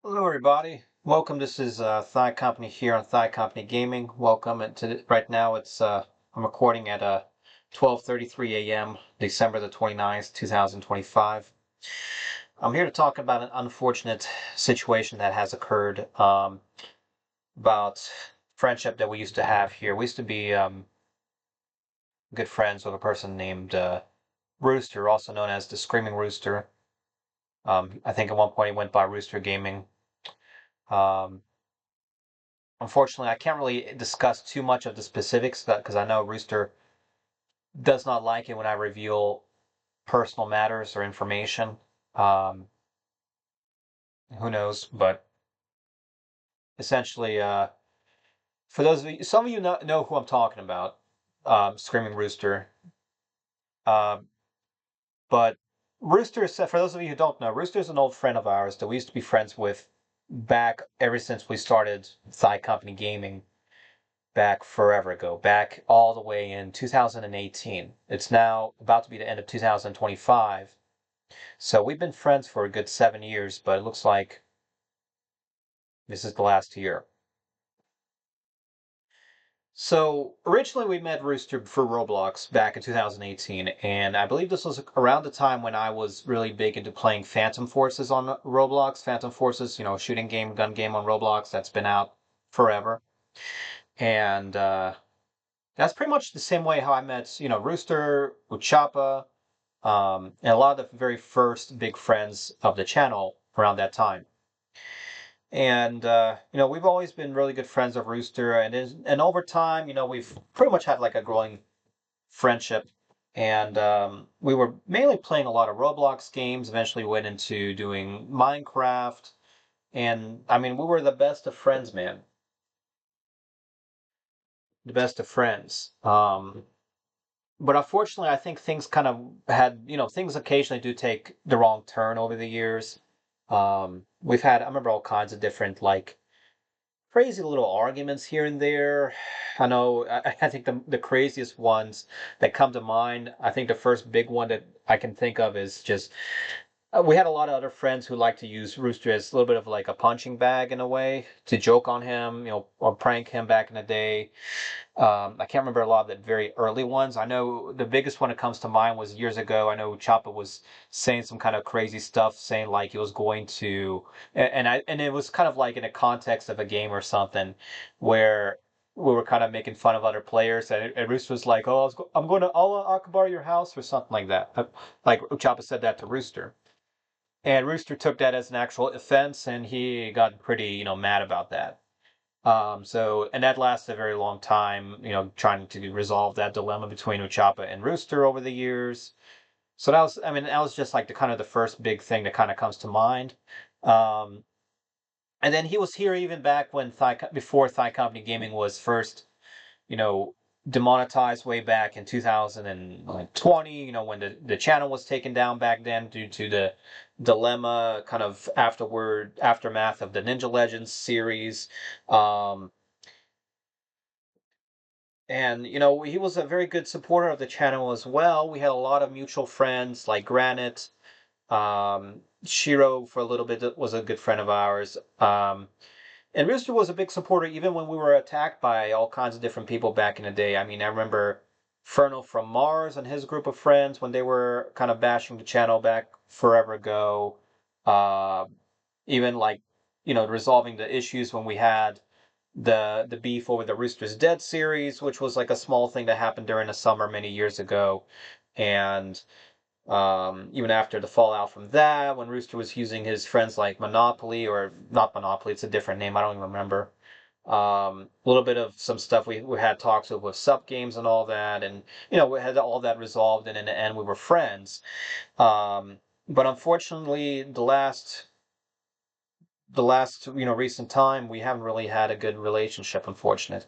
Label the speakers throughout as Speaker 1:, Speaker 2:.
Speaker 1: Hello, everybody. Welcome. This is Thigh Company here on Thigh Company Gaming. Welcome. And right now, I'm recording at 12:33 a.m. December the 29th, 2025. I'm here to talk about an unfortunate situation that has occurred about friendship that we used to have here. We used to be good friends with a person named Rooster, also known as the Screaming Rooster. I think at one point he went by Rooster Gaming. Um, Unfortunately, I can't really discuss too much of the specifics because I know Rooster does not like it when I reveal personal matters or information. Um, who knows? But essentially, for those of you, some of you know who I'm talking about, Screaming Rooster. Um, but Rooster, for those of you who don't know, Rooster's an old friend of ours that we used to be friends with back ever since we started Thigh Company Gaming back forever ago, back all the way in 2018. It's now about to be the end of 2025. So we've been friends for a good 7 years, but it looks like this is the last year. So originally we met Rooster for Roblox back in 2018, and I believe this was around the time when I was really big into playing Phantom Forces on Roblox. Phantom Forces, shooting game, gun game on Roblox that's been out forever. And that's pretty much the same way how I met, Rooster, Uchapa, and a lot of the very first big friends of the channel around that time. And we've always been really good friends of Rooster, and over time, we've pretty much had like a growing friendship. And we were mainly playing a lot of Roblox games. Eventually, went into doing Minecraft, and I mean, we were the best of friends, man. The best of friends. But unfortunately, I think things kind of had, things occasionally do take the wrong turn over the years. I remember all kinds of different, like, crazy little arguments here and there. I know, I think the craziest ones that come to mind, I think the first big one that I can think of is just we had a lot of other friends who like to use Rooster as a little bit of like a punching bag in a way to joke on him, or prank him back in the day. I can't remember a lot of the very early ones. I know the biggest one that comes to mind was years ago. I know Choppa was saying some kind of crazy stuff, saying like he was going to, and it was kind of like in a context of a game or something, where we were kind of making fun of other players, and Rooster was like, "Oh, I'm going to Allah Akbar your house" or something like that. Like Choppa said that to Rooster, and Rooster took that as an actual offense, and he got pretty, mad about that. And that lasted a very long time, trying to resolve that dilemma between Uchapa and Rooster over the years. So that was just like the kind of the first big thing that kind of comes to mind. Um, and then he was here even back when before Thigh Company Gaming was first, you know, demonetized way back in 2020, when the channel was taken down back then due to the dilemma kind of aftermath of the Ninja Legends series. Um, And, he was a very good supporter of the channel as well. We had a lot of mutual friends like Granite. Shiro, for a little bit, was a good friend of ours. And Rooster was a big supporter even when we were attacked by all kinds of different people back in the day. I mean, I remember Ferno from Mars and his group of friends when they were kind of bashing the channel back forever ago. Uh, Even like, resolving the issues when we had the beef over the Rooster's Dead series, which was like a small thing that happened during the summer many years ago. And even after the fallout from that, when Rooster was using his friends like Monopoly, or not Monopoly, it's a different name, I don't even remember. A little bit of some stuff we had talks with Sup Games and all that, and we had all that resolved, and in the end we were friends. But unfortunately, the last recent time we haven't really had a good relationship, unfortunately.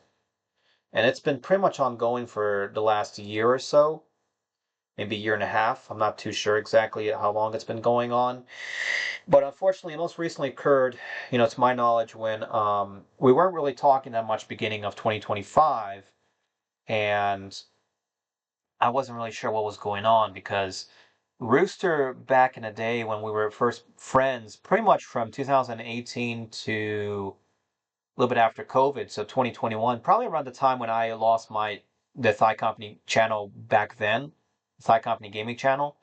Speaker 1: And it's been pretty much ongoing for the last year or so, maybe a year and a half. I'm not too sure exactly how long it's been going on. But unfortunately, it most recently occurred, to my knowledge, when we weren't really talking that much beginning of 2025, and I wasn't really sure what was going on because Rooster back in the day when we were first friends, pretty much from 2018 to a little bit after COVID, so 2021, probably around the time when I lost the Thigh Company channel back then, Thigh Company gaming channel,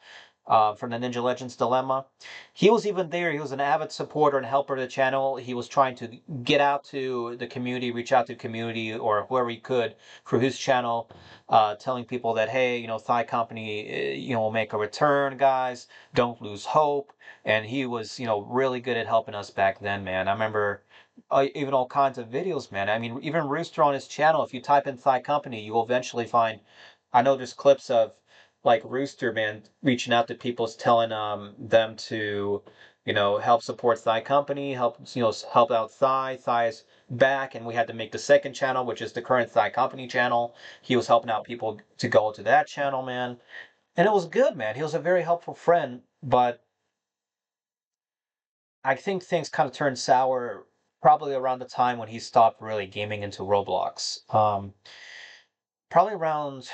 Speaker 1: from the Ninja Legends Dilemma. He was even there. He was an avid supporter and helper of the channel. He was trying to get out to the community, reach out to the community or whoever he could through his channel, telling people that, hey, Thigh Company, will make a return, guys. Don't lose hope. And he was, really good at helping us back then, man. I remember even all kinds of videos, man. I mean, even Rooster on his channel, if you type in Thigh Company, you will eventually find, I know there's clips of like Rooster, man, reaching out to people, telling them to, help support Thigh Company, help out Thigh's back, and we had to make the second channel, which is the current Thigh Company channel. He was helping out people to go to that channel, man. And it was good, man. He was a very helpful friend, but I think things kind of turned sour probably around the time when he stopped really gaming into Roblox. Probably around,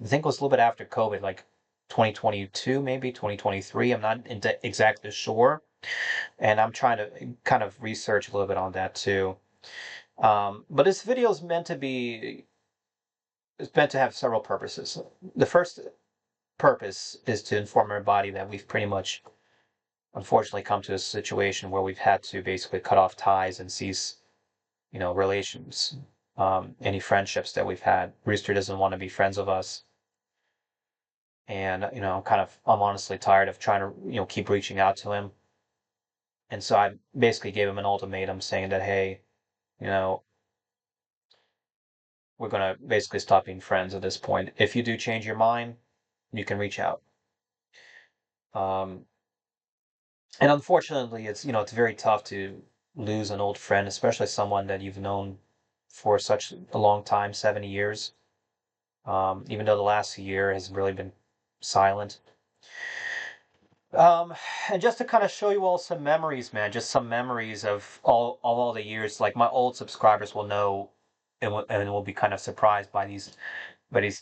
Speaker 1: I think it was a little bit after COVID, like 2022, maybe 2023. I'm not exactly sure. And I'm trying to kind of research a little bit on that too. But this video is meant to be, it's meant to have several purposes. The first purpose is to inform everybody that we've pretty much, unfortunately, come to a situation where we've had to basically cut off ties and cease, relations, any friendships that we've had. Rooster doesn't want to be friends with us. And, I'm honestly tired of trying to, keep reaching out to him. And so I basically gave him an ultimatum saying that, hey, you know, we're going to basically stop being friends at this point. If you do change your mind, you can reach out. Um, and unfortunately, it's very tough to lose an old friend, especially someone that you've known for such a long time, 70 years. Even though the last year has really been silent. Um, and just to kind of show you all some memories, man, just some memories of all the years. Like my old subscribers will know, and will be kind of surprised by these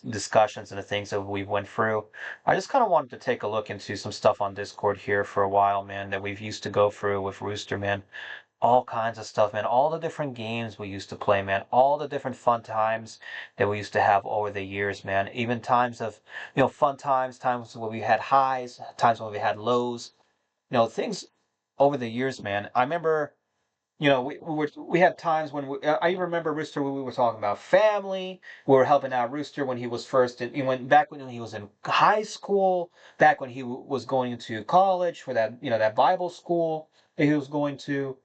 Speaker 1: discussions and the things that we went through. I just kind of wanted to take a look into some stuff on Discord here for a while, man, that we've used to go through with Rooster, man. All kinds of stuff, man. All the different games we used to play, man. All the different fun times that we used to have over the years, man. Even times of, fun times, times where we had highs, times when we had lows, things over the years, man. I remember, we had times when I even remember Rooster when we were talking about family. We were helping out Rooster when he was first in, back when he was in high school, back when he was going into college for that, that Bible school that he was going to.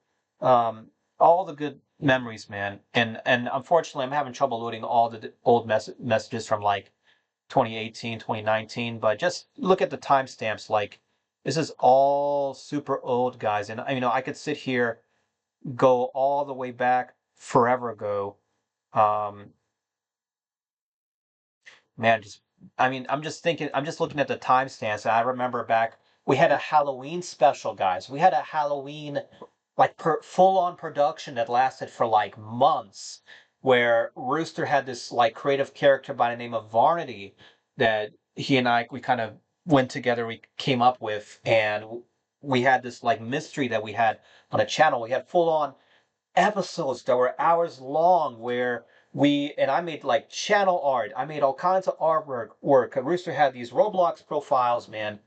Speaker 1: All the good memories, man. And unfortunately, I'm having trouble loading all the old messages from like 2018, 2019. But just look at the timestamps. Like this is all super old, guys. And I could sit here, go all the way back forever ago. Um, man, I'm just thinking, I'm just looking at the timestamps. And I remember back, we had a Halloween special, guys. We had a Halloween like full on production that lasted for like months, where Rooster had this like creative character by the name of Varnity that he and we kind of went together, we came up with, and we had this like mystery that we had on a channel. We had full on episodes that were hours long where I made like channel art. I made all kinds of artwork. Rooster had these Roblox profiles, man,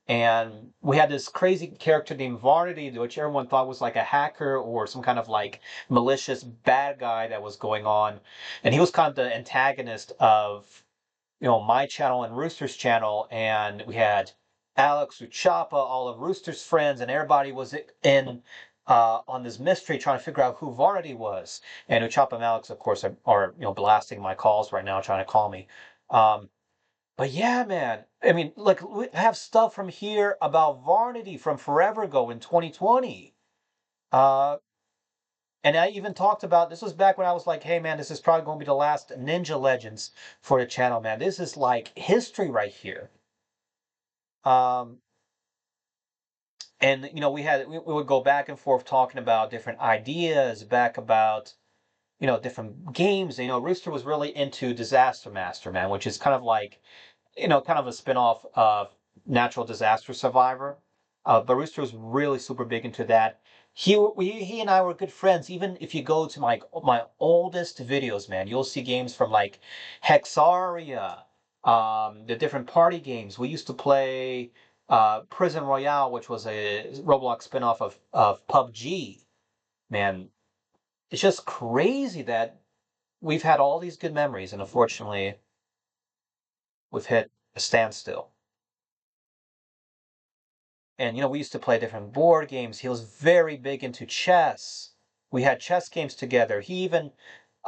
Speaker 1: and we had this crazy character named Varnity, which everyone thought was like a hacker or some kind of like malicious bad guy that was going on. And he was kind of the antagonist of, my channel and Rooster's channel. And we had Alex, Uchapa, all of Rooster's friends, and everybody was in on this mystery trying to figure out who Varnity was. And Uchapa and Alex, of course, are blasting my calls right now, trying to call me. Um, but yeah, man. I mean, look, we have stuff from here about Varnity from forever ago in 2020. Uh, and I even talked about this was back when I was like, hey, man, this is probably going to be the last Ninja Legends for the channel, man. This is like history right here. Um, and we would go back and forth talking about different ideas, back about different games. Rooster was really into Disaster Master, man, which is kind of like kind of a spin-off of natural disaster survivor. But Rooster was really super big into that. He and I were good friends. Even if you go to my oldest videos, man, you'll see games from like Hexaria, the different party games. We used to play Prison Royale, which was a Roblox spinoff of PUBG. Man, it's just crazy that we've had all these good memories, and unfortunately, we've hit a standstill. And we used to play different board games. He was very big into chess. We had chess games together. He even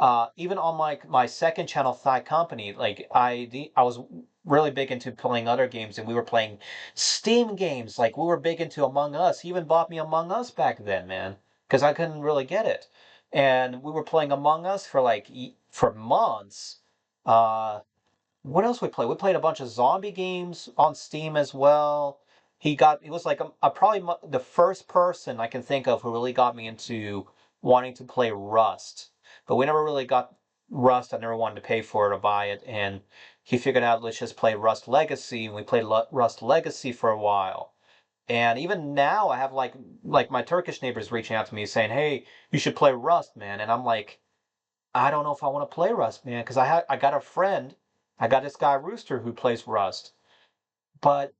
Speaker 1: on my second channel, Thigh Company, like I was really big into playing other games, and we were playing Steam games. Like we were big into Among Us. He even bought me Among Us back then, man, because I couldn't really get it. And we were playing Among Us for like for months. Uh, what else we played? We played a bunch of zombie games on Steam as well. He was like probably the first person I can think of who really got me into wanting to play Rust. But we never really got Rust. I never wanted to pay for it or buy it. And he figured out let's just play Rust Legacy, and we played Rust Legacy for a while. And even now, I have like my Turkish neighbors reaching out to me saying, "Hey, you should play Rust, man." And I'm like, I don't know if I want to play Rust, man, because I got a friend, I got this guy Rooster who plays Rust, but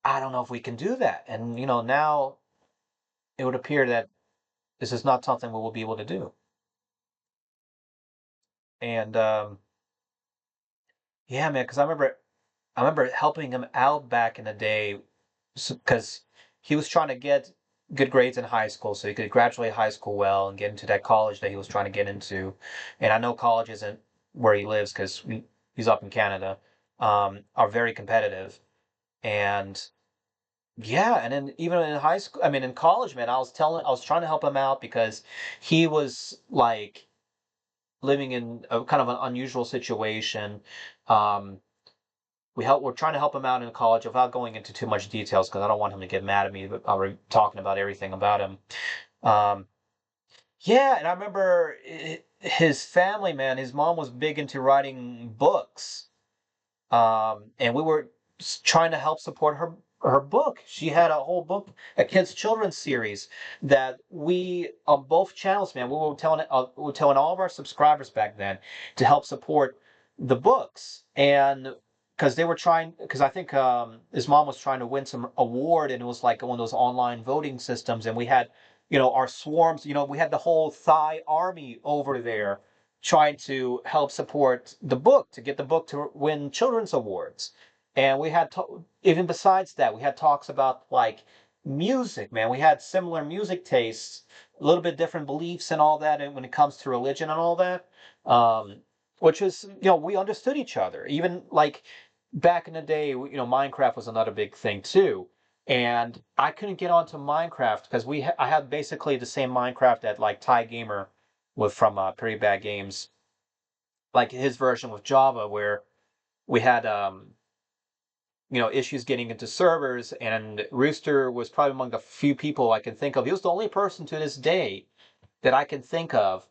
Speaker 1: I don't know if we can do that. And now it would appear that this is not something we will be able to do. And yeah, man, because I remember helping him out back in the day, because he was trying to get good grades in high school so he could graduate high school well and get into that college that he was trying to get into. And I know college isn't where he lives because he's up in Canada, are very competitive. And yeah, and then even in high school, I mean, in college, man, I was trying to help him out because he was like living in a kind of an unusual situation. Um, we're trying to help him out in college without going into too much details because I don't want him to get mad at me. But we're talking about everything about him. Um, yeah, and I remember his family, man. His mom was big into writing books, and we were trying to help support her book. She had a whole book, a kids children's series that we on both channels, man. We were telling all of our subscribers back then to help support the books, and because they were trying, because I think his mom was trying to win some award, and it was like one of those online voting systems, and we had. Our swarms, we had the whole Thai army over there trying to help support the book to get the book to win children's awards. And we had even besides that, we had talks about like music, man. We had similar music tastes, a little bit different beliefs and all that, and when it comes to religion and all that, um, which is we understood each other. Even like back in the day, Minecraft was another big thing too. And I couldn't get onto Minecraft because I had basically the same Minecraft that like Ty Gamer with from Pretty Bad Games, like his version with Java, where we had issues getting into servers, and Rooster was probably among the few people I can think of. He was the only person to this day that I can think of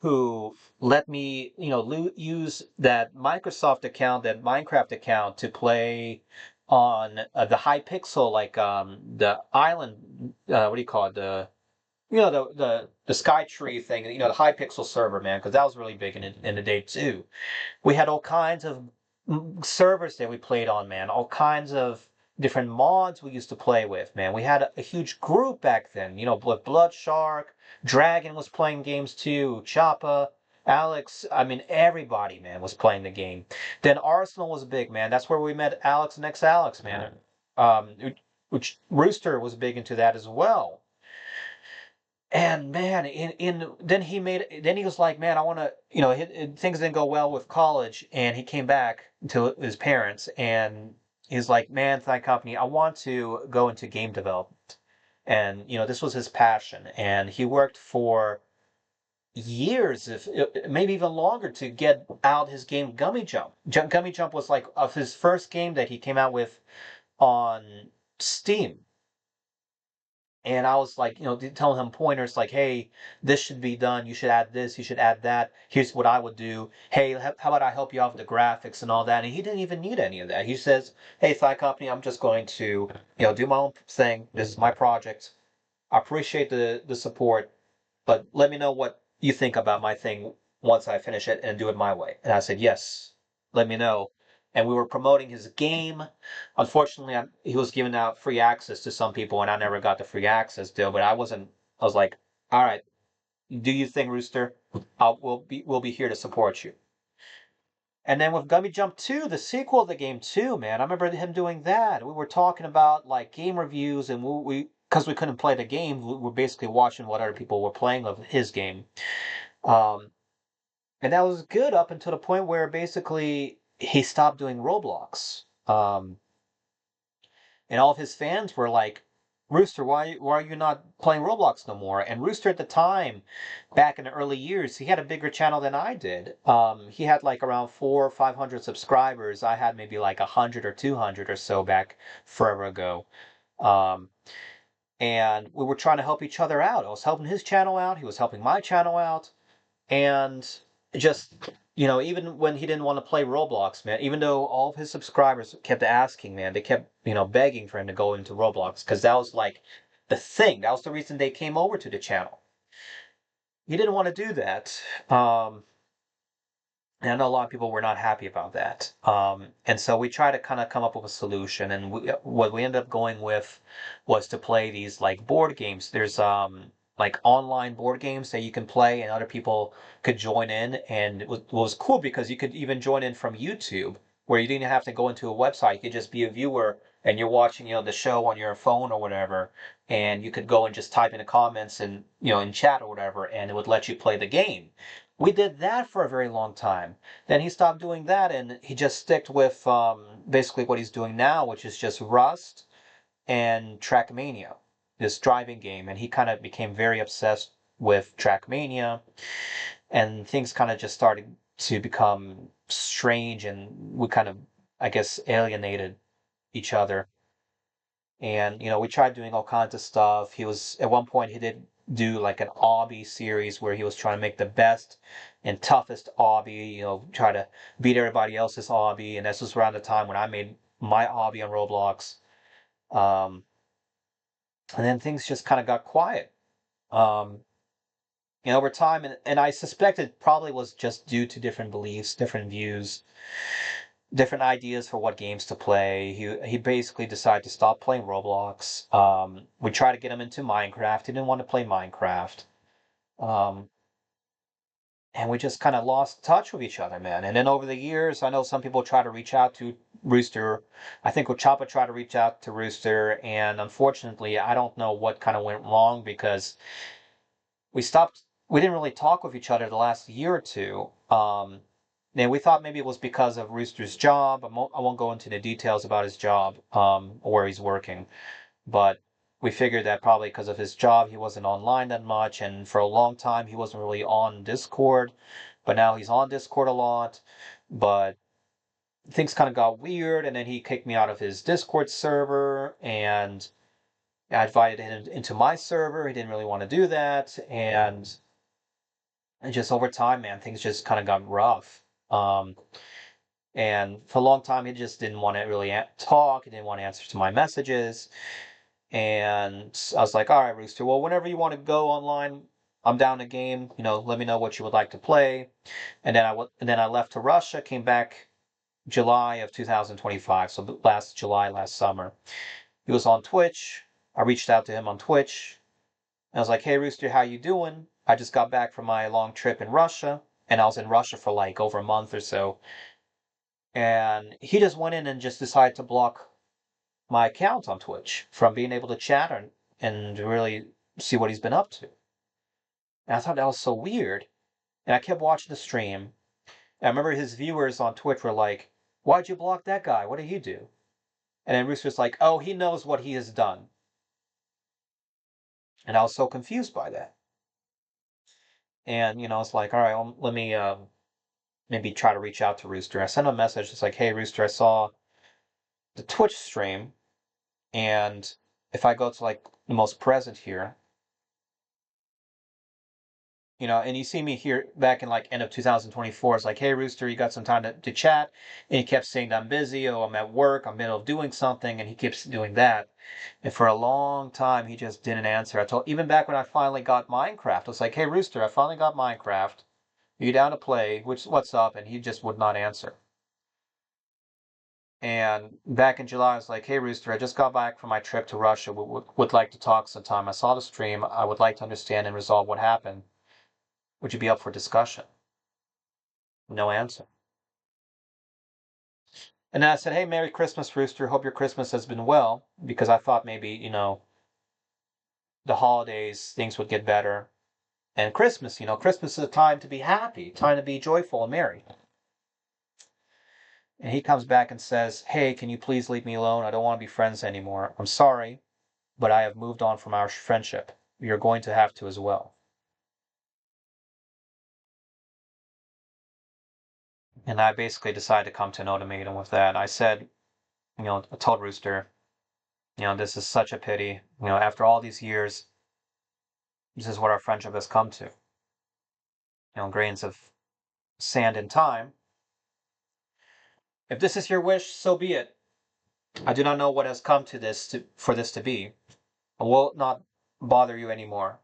Speaker 1: who let me, use that Microsoft account, that Minecraft account to play on the Hypixel, like the island, what do you call it? The Skytree thing, the Hypixel server, man, because that was really big in the day too. We had all kinds of servers that we played on, man. All kinds of different mods we used to play with, man. We had a huge group back then. Blood Shark, Dragon was playing games too, Choppa, Alex. I mean, everybody, man, was playing the game. Then Arsenal was big, man. That's where we met Alex and ex Alex, man. Which Rooster was big into that as well. And man, in then he was like, man, I want to, things didn't go well with college, and he came back to his parents, and he's like, man, Thigh Company, I want to go into game development, and this was his passion, and he worked for years, if maybe even longer, to get out his game Gummy Jump. Gummy Jump was like of his first game that he came out with on Steam. And I was like, telling him pointers like, hey, this should be done. You should add this. You should add that. Here's what I would do. Hey, how about I help you out with the graphics and all that? And he didn't even need any of that. He says, hey, Thigh Company, I'm just going to, do my own thing. This is my project. I appreciate the support, but let me know what you think about my thing once I finish it and do it my way. And I said, yes, let me know. And we were promoting his game. Unfortunately, he was giving out free access to some people, and I never got the free access deal. But I wasn't. I was like, all right, do you think, Rooster? We'll be here to support you. And then with Gummy Jump 2, the sequel of the game too, man. I remember him doing that. We were talking about like game reviews, and because we couldn't play the game, we were basically watching what other people were playing of his game. Um, and that was good up until the point where basically he stopped doing Roblox. And all of his fans were like, Rooster, why are you not playing Roblox no more? And Rooster at the time, back in the early years, he had a bigger channel than I did. He had like around 400 or 500 subscribers. I had maybe like 100 or 200 or so back forever ago. Um, and we were trying to help each other out. I was helping his channel out. He was helping my channel out. And just, even when he didn't want to play Roblox, man, even though all of his subscribers kept asking, man, they kept, begging for him to go into Roblox because that was like the thing. That was the reason they came over to the channel. He didn't want to do that. And I know a lot of people were not happy about that. And so we tried to kind of come up with a solution. And what we ended up going with was to play these like board games. There's like online board games that you can play and other people could join in. And it was cool because you could even join in from YouTube where you didn't have to go into a website. You could just be a viewer and you're watching, the show on your phone or whatever. And you could go and just type in the comments and, in chat or whatever, and it would let you play the game. We did that for a very long time. Then he stopped doing that and he just sticked with basically what he's doing now, which is just Rust and Trackmania, this driving game. And he kind of became very obsessed with Trackmania, and things kind of just started to become strange, and we kind of, I guess, alienated each other. And we tried doing all kinds of stuff. He was at one point he did do like an obby series where he was trying to make the best and toughest obby, try to beat everybody else's obby. And this was around the time when I made my obby on Roblox. Um, and then things just kind of got quiet. Um, over time, and I suspect it probably was just due to different beliefs, different views, different ideas for what games to play. He basically decided to stop playing Roblox. We tried to get him into Minecraft. He didn't want to play Minecraft. Um, and we just kind of lost touch with each other, man. And then over the years, I know some people try to reach out to Rooster. I think Ochapa tried to reach out to Rooster, and unfortunately, I don't know what kind of went wrong because we stopped. We didn't really talk with each other the last year or two. And we thought maybe it was because of Rooster's job. I won't go into the details about his job, or where he's working, but we figured that probably because of his job, he wasn't online that much, and for a long time, he wasn't really on Discord. But now he's on Discord a lot. But things kind of got weird, and then he kicked me out of his Discord server, and I invited him into my server. He didn't really want to do that, and just over time, man, things just kind of got rough. Um, and for a long time, he just didn't want to really talk. He didn't want to answer to my messages. And I was like, all right, Rooster, well, whenever you want to go online, I'm down to game. Let me know what you would like to play. And then I left to Russia, came back July of 2025, so last July, last summer. He was on Twitch. I reached out to him on Twitch. I was like, hey, Rooster, how you doing? I just got back from my long trip in Russia, and I was in Russia for like over a month or so. And he just went in and just decided to block my account on Twitch from being able to chat and really see what he's been up to. And I thought that was so weird. And I kept watching the stream. And I remember his viewers on Twitch were like, why'd you block that guy? What did he do? And then Rooster's like, oh, he knows what he has done. And I was so confused by that. And, it's like, all right, well, let me maybe try to reach out to Rooster. I sent him a message. It's like, hey, Rooster, I saw the Twitch stream, and if I go to like the most present here, and you see me here back in like end of 2024. It's like, hey, Rooster, you got some time to chat? And he kept saying, I'm busy. Oh, I'm at work. I'm in the middle of doing something. And he keeps doing that. And for a long time, he just didn't answer. Even back when I finally got Minecraft, I was like, hey, Rooster, I finally got Minecraft. Are you down to play? What's up? And he just would not answer. And back in July, I was like, hey, Rooster, I just got back from my trip to Russia. Would like to talk sometime. I saw the stream. I would like to understand and resolve what happened. Would you be up for discussion? No answer. And then I said, hey, Merry Christmas, Rooster. Hope your Christmas has been well, because I thought maybe, the holidays, things would get better. And Christmas, Christmas is a time to be happy, time to be joyful and merry. And he comes back and says, hey, can you please leave me alone? I don't want to be friends anymore. I'm sorry, but I have moved on from our friendship. You're going to have to as well. And I basically decided to come to an ultimatum with that. I said, I told Rooster, this is such a pity. After all these years, this is what our friendship has come to. Grains of sand and time. If this is your wish, so be it. I do not know what has come to for this to be. I will not bother you anymore.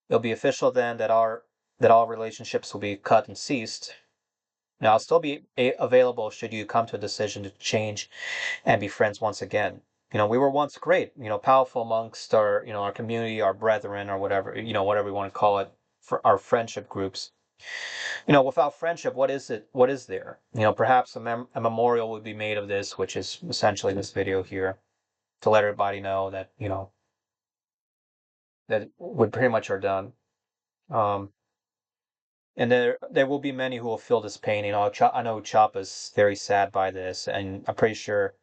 Speaker 1: It'll be official then that all relationships will be cut and ceased. Now I'll still be available should you come to a decision to change and be friends once again. We were once great, powerful amongst our community, our brethren, or whatever, whatever we want to call it, for our friendship groups. Without friendship, what is it? What is there? Perhaps a memorial would be made of this, which is essentially this video here, to let everybody know that, that we pretty much are done. Um, and there will be many who will feel this pain. I know Chop is very sad by this, and I'm pretty sure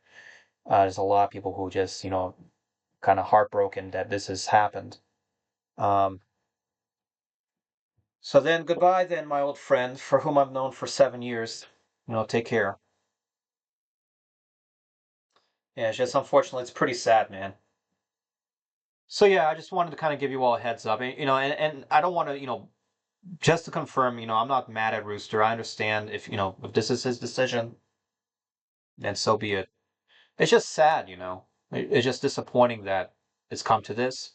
Speaker 1: there's a lot of people who just, kind of heartbroken that this has happened. Um, so then, goodbye, then, my old friend, for whom I've known for 7 years. Take care. Yeah, it's just unfortunately, it's pretty sad, man. So yeah, I just wanted to kind of give you all a heads up, and I don't want to, just to confirm, I'm not mad at Rooster. I understand if this is his decision, then so be it. It's just sad, It's just disappointing that it's come to this,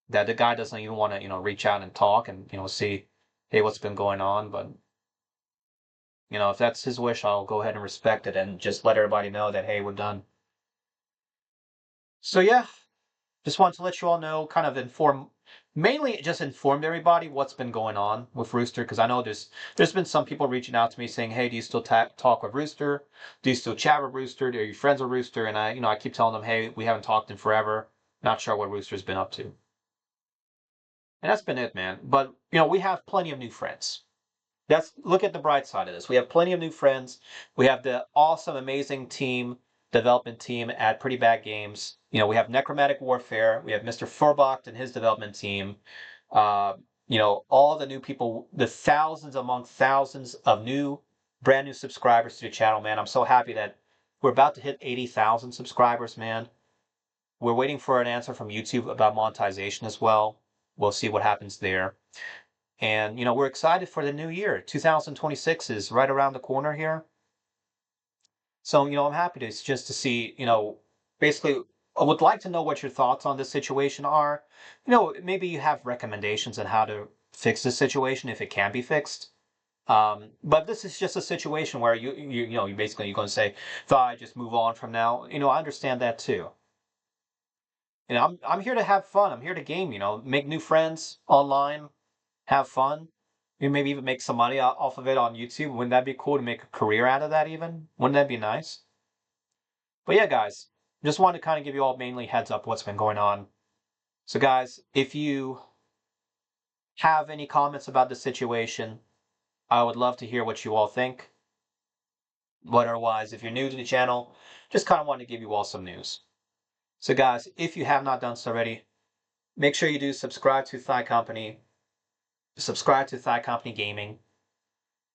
Speaker 1: that the guy doesn't even want to, reach out and talk and, see, hey, what's been going on. But, if that's his wish, I'll go ahead and respect it and just let everybody know that, hey, we're done. So yeah, just wanted to let you all know, kind of mainly just informed everybody what's been going on with Rooster, because I know there's been some people reaching out to me saying, hey, do you still talk with Rooster? Do you still chat with Rooster? Are you friends with Rooster? And I keep telling them, hey, we haven't talked in forever. Not sure what Rooster's been up to. And that's been it, man. But, we have plenty of new friends. Look at the bright side of this. We have plenty of new friends. We have the awesome, amazing development team at Pretty Bad Games. We have Necromantic Warfare. We have Mr. Furbocht and his development team. Uh, all the new people, the thousands among thousands of brand new subscribers to the channel, man. I'm so happy that we're about to hit 80,000 subscribers, man. We're waiting for an answer from YouTube about monetization as well. We'll see what happens there. And, we're excited for the new year. 2026 is right around the corner here. So, I'm happy just to see, basically, I would like to know what your thoughts on this situation are. Maybe you have recommendations on how to fix this situation if it can be fixed. But this is just a situation where you basically you're going to say, "Fine, just move on from now." I understand that too. I'm here to have fun. I'm here to game. Make new friends online, have fun. You maybe even make some money off of it on YouTube. Wouldn't that be cool to make a career out of that even? Wouldn't that be nice? But yeah, guys, just wanted to kind of give you all mainly heads up what's been going on. So guys, if you have any comments about the situation, I would love to hear what you all think. But otherwise, if you're new to the channel, just kind of wanted to give you all some news. So guys, if you have not done so already, make sure you do subscribe to Thigh Company, subscribe to Thigh Company Gaming,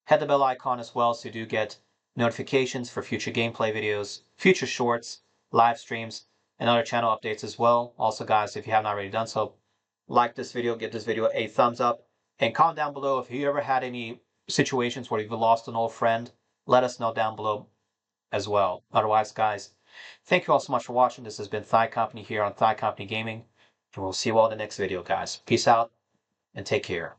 Speaker 1: hit the bell icon as well so you do get notifications for future gameplay videos, future shorts, live streams, and other channel updates as well. Also, guys, if you have not already done so, like this video, give this video a thumbs up, and comment down below if you ever had any situations where you've lost an old friend. Let us know down below as well. Otherwise, guys, thank you all so much for watching. This has been Thigh Company here on Thigh Company Gaming, and we'll see you all in the next video, guys. Peace out, and take care.